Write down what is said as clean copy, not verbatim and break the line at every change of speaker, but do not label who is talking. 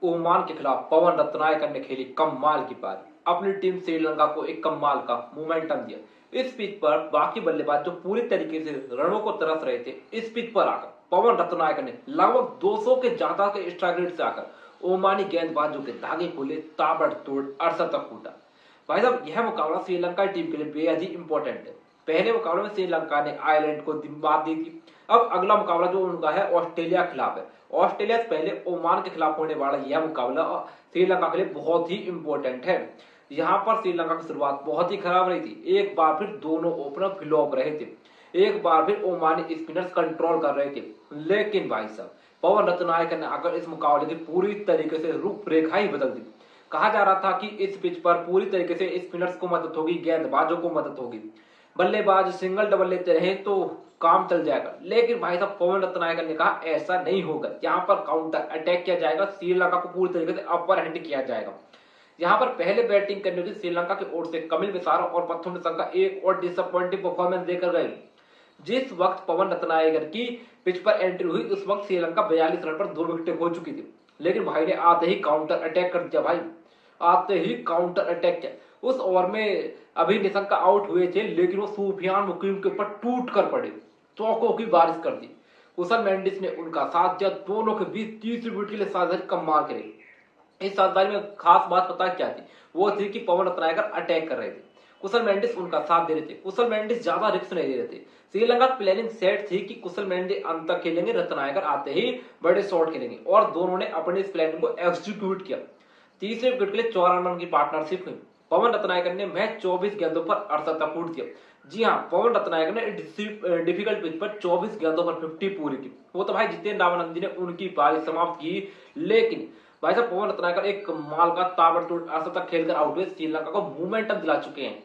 Oman के खिलाफ पवन रत्नायकर ने खेली कमाल की पारी। अपनी टीम श्रीलंका को एक कमाल का मोमेंटम दिया। इस पिच पर बाकी बल्लेबाज जो पूरी तरीके से रनों को तरस रहे थे, इस पिच पर आकर पवन रत्नायकर ने लगभग 200 के ज्यादा के स्ट्राइक रेट से आकर ओमानी गेंदबाजों के धागे खोले, ताबड़तोड़ अर्धशतक कूटा। भाई साहब, यह मुकाबला श्रीलंका टीम के लिए बेहद ही इंपॉर्टेंट है। पहले मुकाबले में श्रीलंका ने आयरलैंड को मात दी थी। अब अगला मुकाबला जो उनका है ऑस्ट्रेलिया के खिलाफ है। ऑस्ट्रेलिया से पहले ओमान के खिलाफ होने वाला यह मुकाबला श्रीलंका के लिए बहुत ही इंपॉर्टेंट है। यहाँ पर श्रीलंका की शुरुआत बहुत ही खराब रही थी। एक बार फिर दोनों ओपनर फ्लॉप रहे थे, एक बार फिर ओमानी स्पिनर्स कंट्रोल कर रहे थे। लेकिन भाई साहब, पवन रत्नायकर ने आकर इस मुकाबले की पूरी तरीके से रूपरेखा ही बदल दी। कहा जा रहा था कि इस पिच पर पूरी तरीके से स्पिनर्स को मदद होगी, गेंदबाजों को मदद होगी, बल्लेबाज सिंगल डबल लेते रहे तो काम चल जाएगा। लेकिन भाई साहब, पवन रत्नायकर ने कहा ऐसा नहीं होगा। यहाँ पर काउंटर अटैक किया जाएगा, श्रीलंका को पूरी तरीके से अपर हैंड किया जाएगा। यहाँ पर पहले बैटिंग करने वाली श्रीलंका की ओर से कमिल मिसारो और पथुम निशंका एक और डिसअपॉइंटिंग परफॉर्मेंस देकर गए। जिस वक्त पवन रत्नायकर की पिच पर एंट्री हुई, उस वक्त श्रीलंका 42 रन पर 2 विकेटें हो चुकी थी। लेकिन भाई ने आते ही काउंटर अटैक कर दिया। भाई आते ही काउंटर अटैक किया। उस ओवर में अभी निशंका आउट हुए थे, लेकिन वो सूफियान मुकीम के ऊपर टूट कर पड़े, चौकों की बारिश कर दी। कुशल मेंडिस ने उनका साथ दिया। दोनों के बीच तीसरी विकेट के लिए साझेदारी कमाल करी। इस साझेदारी में खास बात पता क्या थी? वो थी कि पवन रत्नायकर अटैक कर रहे थे, कुशल मेंडिस उनका साथ दे रहे थे। कुशल मेंडिस ज्यादा रिस्क नहीं दे रहे थे। श्रीलंका प्लानिंग सेट थी कि कुशल मेंडिस अंत तक खेलेंगे, रत्नायकर आते ही बड़े शॉट खेलेंगे, और दोनों ने अपने इस प्लानिंग को एग्जीक्यूट किया। तीसरे विकेट के लिए 54 रन की पार्टनरशिप हुई। पवन रत्नायकर ने मैच 24 गेंदों पर अर्धशतक कूट दिया। जी हाँ, पवन रत्नायकर ने डिफिकल्ट पिच पर 24 गेंदों पर 50 पूरी की। वो तो भाई जितेंद्र रामानंदी ने उनकी पारी समाप्त की। लेकिन भाई साहब, पवन रत्नायकर एक कमाल का ताबड़तोड़ अर्धशतक खेलकर आउट हुए, श्रीलंका को मोमेंटम दिला चुके हैं।